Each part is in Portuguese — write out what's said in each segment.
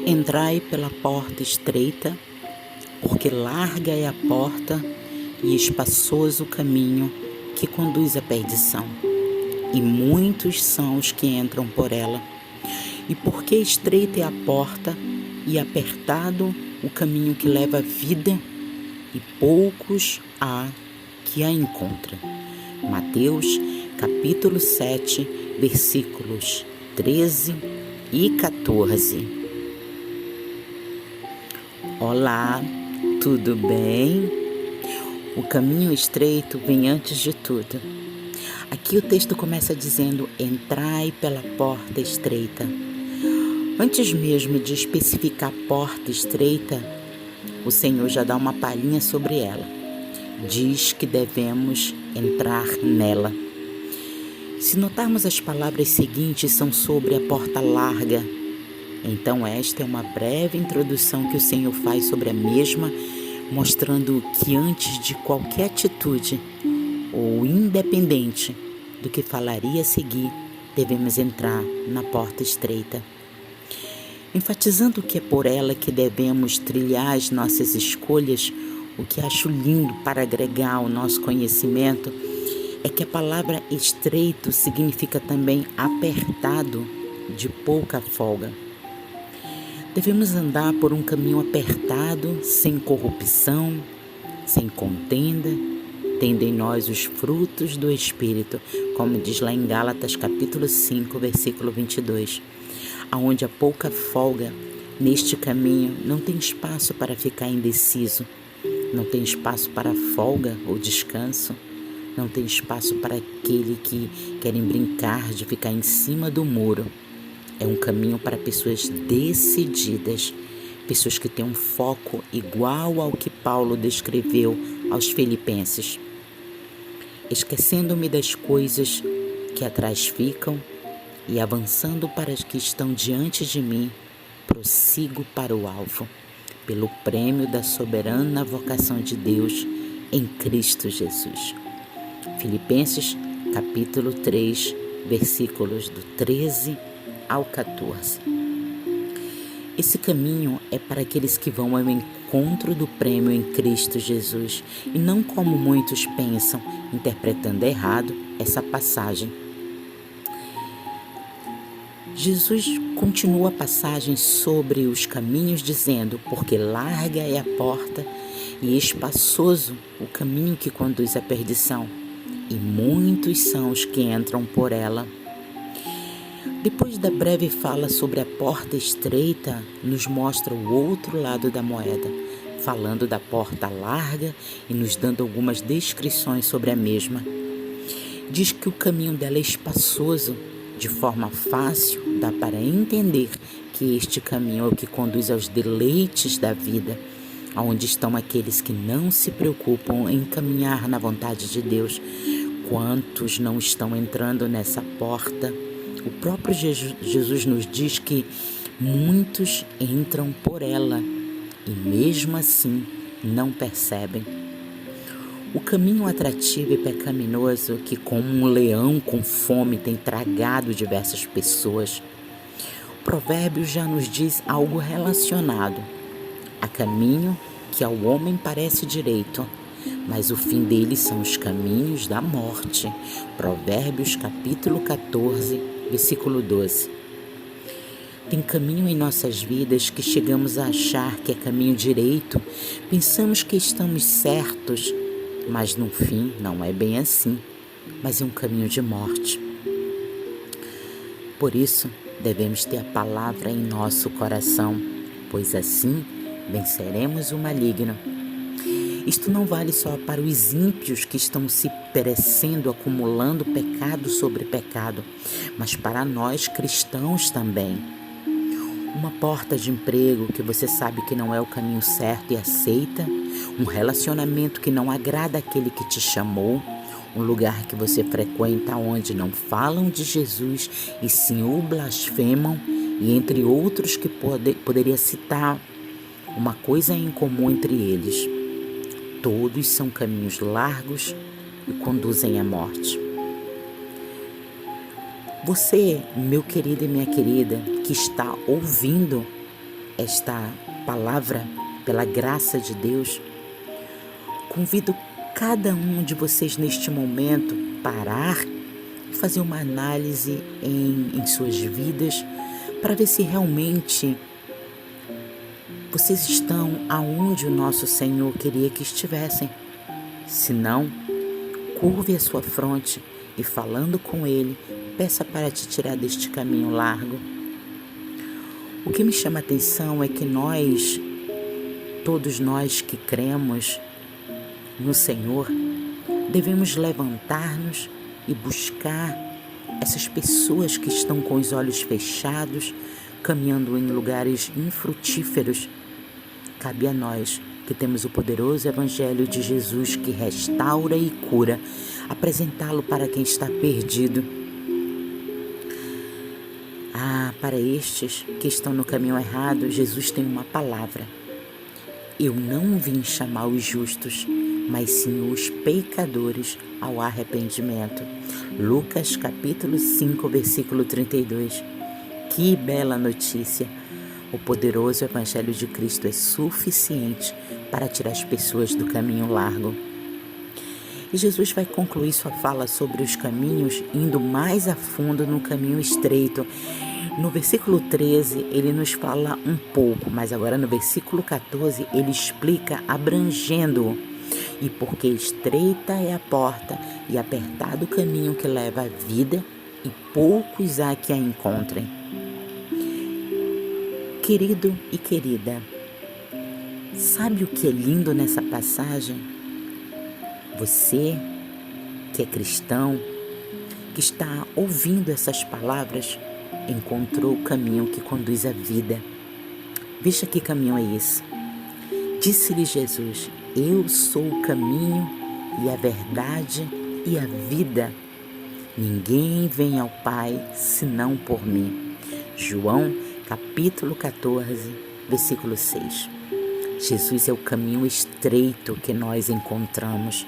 Entrai pela porta estreita, porque larga é a porta e espaçoso o caminho que conduz à perdição, e muitos são os que entram por ela. E porque estreita é a porta e apertado o caminho que leva à vida, e poucos há que a encontrem. Mateus, capítulo 7, versículos 13 e 14. Olá, tudo bem? O caminho estreito vem antes de tudo. Aqui o texto começa dizendo: entrai pela porta estreita. Antes mesmo de especificar a porta estreita, o Senhor já dá uma palhinha sobre ela. Diz que devemos entrar nela. Se notarmos, as palavras seguintes são sobre a porta larga. Então esta é uma breve introdução que o Senhor faz sobre a mesma, mostrando que antes de qualquer atitude, ou independente do que falaria a seguir, devemos entrar na porta estreita. Enfatizando que é por ela que devemos trilhar as nossas escolhas, o que acho lindo para agregar ao nosso conhecimento é que a palavra estreito significa também apertado, de pouca folga. Devemos andar por um caminho apertado, sem corrupção, sem contenda, tendo em nós os frutos do Espírito, como diz lá em Gálatas capítulo 5, versículo 22. Aonde há pouca folga, neste caminho não tem espaço para ficar indeciso, não tem espaço para folga ou descanso, não tem espaço para aquele que querem brincar de ficar em cima do muro. É um caminho para pessoas decididas, pessoas que têm um foco igual ao que Paulo descreveu aos Filipenses. Esquecendo-me das coisas que atrás ficam e avançando para as que estão diante de mim, prossigo para o alvo, pelo prêmio da soberana vocação de Deus em Cristo Jesus. Filipenses capítulo 3, versículos do 13 ao 14. Esse caminho é para aqueles que vão ao encontro do prêmio em Cristo Jesus, e não como muitos pensam, interpretando errado essa passagem. Jesus continua a passagem sobre os caminhos dizendo: porque larga é a porta e espaçoso o caminho que conduz à perdição, e muitos são os que entram por ela. Depois da breve fala sobre a porta estreita, nos mostra o outro lado da moeda, falando da porta larga e nos dando algumas descrições sobre a mesma. Diz que o caminho dela é espaçoso, de forma fácil, dá para entender que este caminho é o que conduz aos deleites da vida, onde estão aqueles que não se preocupam em caminhar na vontade de Deus. Quantos não estão entrando nessa porta? O próprio Jesus nos diz que muitos entram por ela e mesmo assim não percebem. O caminho atrativo e pecaminoso que, como um leão com fome, tem tragado diversas pessoas. O provérbio já nos diz algo relacionado. Há caminho que ao homem parece direito, mas o fim dele são os caminhos da morte. Provérbios capítulo 14, versículo 12. Tem caminho em nossas vidas que chegamos a achar que é caminho direito, pensamos que estamos certos, mas no fim não é bem assim, mas é um caminho de morte. Por isso, devemos ter a palavra em nosso coração, pois assim venceremos o maligno. Isto não vale só para os ímpios que estão se perecendo, acumulando pecado sobre pecado, mas para nós cristãos também. Uma porta de emprego que você sabe que não é o caminho certo e aceita, um relacionamento que não agrada aquele que te chamou, um lugar que você frequenta onde não falam de Jesus e sim o blasfemam, e entre outros que poderia citar uma coisa em comum entre eles. Todos são caminhos largos e conduzem à morte. Você, meu querido e minha querida, que está ouvindo esta palavra, pela graça de Deus, convido cada um de vocês neste momento parar e fazer uma análise em suas vidas para ver se realmente vocês estão aonde o nosso Senhor queria que estivessem. Se não, curve a sua fronte e, falando com Ele, peça para te tirar deste caminho largo. O que me chama a atenção é que todos nós que cremos no Senhor, devemos levantar-nos e buscar essas pessoas que estão com os olhos fechados, caminhando em lugares infrutíferos. Cabe a nós, que temos o poderoso Evangelho de Jesus que restaura e cura, apresentá-lo para quem está perdido. Para estes que estão no caminho errado, Jesus tem uma palavra. Eu não vim chamar os justos, mas sim os pecadores ao arrependimento. Lucas capítulo 5, versículo 32. Que bela notícia! O poderoso Evangelho de Cristo é suficiente para tirar as pessoas do caminho largo. E Jesus vai concluir sua fala sobre os caminhos, indo mais a fundo no caminho estreito. No versículo 13, ele nos fala um pouco, mas agora no versículo 14, ele explica abrangendo-o. E porque estreita é a porta e apertado o caminho que leva à vida, e poucos há que a encontrem. Querido e querida, sabe o que é lindo nessa passagem? Você, que é cristão, que está ouvindo essas palavras, encontrou o caminho que conduz à vida. Veja que caminho é esse. Disse-lhe Jesus: eu sou o caminho e a verdade e a vida. Ninguém vem ao Pai senão por mim. João capítulo 14, versículo 6. Jesus é o caminho estreito que nós encontramos.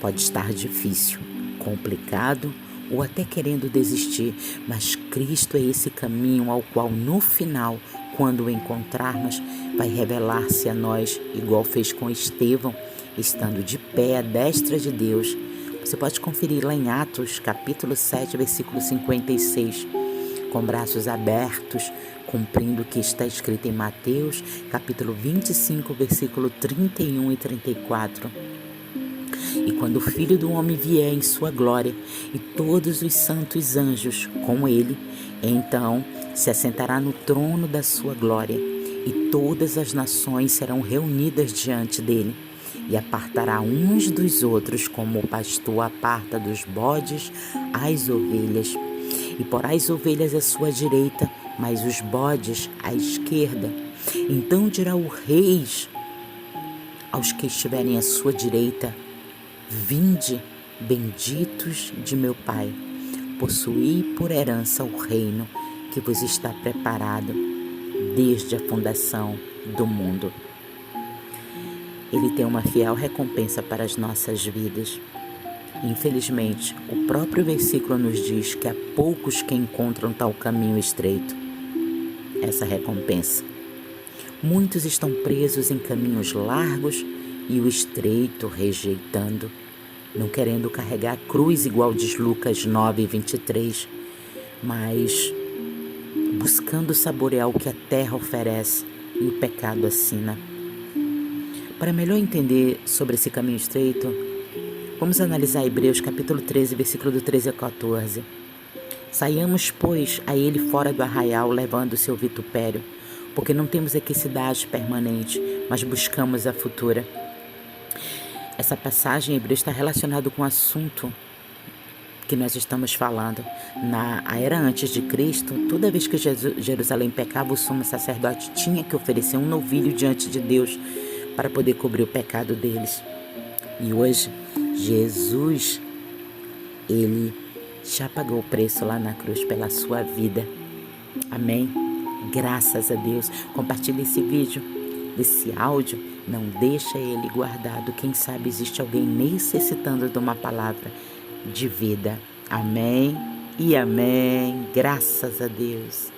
Pode estar difícil, complicado ou até querendo desistir, mas Cristo é esse caminho ao qual no final, quando o encontrarmos, vai revelar-se a nós, igual fez com Estevão, estando de pé à destra de Deus. Você pode conferir lá em Atos, capítulo 7, versículo 56, com braços abertos, cumprindo o que está escrito em Mateus, capítulo 25, versículo 31 e 34. E quando o Filho do Homem vier em sua glória, e todos os santos anjos com ele, então se assentará no trono da sua glória, e todas as nações serão reunidas diante dele, e apartará uns dos outros, como o pastor aparta dos bodes as ovelhas. E porá as ovelhas à sua direita, mas os bodes à esquerda. Então dirá o rei aos que estiverem à sua direita: vinde, benditos de meu Pai, possuí por herança o reino que vos está preparado desde a fundação do mundo. Ele tem uma fiel recompensa para as nossas vidas. Infelizmente, o próprio versículo nos diz que há poucos que encontram tal caminho estreito, essa recompensa. Muitos estão presos em caminhos largos e o estreito rejeitando, não querendo carregar a cruz, igual diz Lucas 9, 23, mas buscando saborear o que a terra oferece e o pecado assina. Para melhor entender sobre esse caminho estreito, vamos analisar Hebreus capítulo 13, versículo do 13 a 14. Saiamos, pois, a ele fora do arraial, levando o seu vitupério, porque não temos aqui cidade permanente, mas buscamos a futura. Essa passagem em Hebreus está relacionada com o assunto que nós estamos falando. Na era antes de Cristo, toda vez que Jerusalém pecava, o sumo sacerdote tinha que oferecer um novilho diante de Deus para poder cobrir o pecado deles. E hoje, Jesus, ele já pagou o preço lá na cruz pela sua vida. Amém? Graças a Deus. Compartilhe esse vídeo, esse áudio. Não deixa ele guardado. Quem sabe existe alguém necessitando de uma palavra de vida. Amém e amém. Graças a Deus.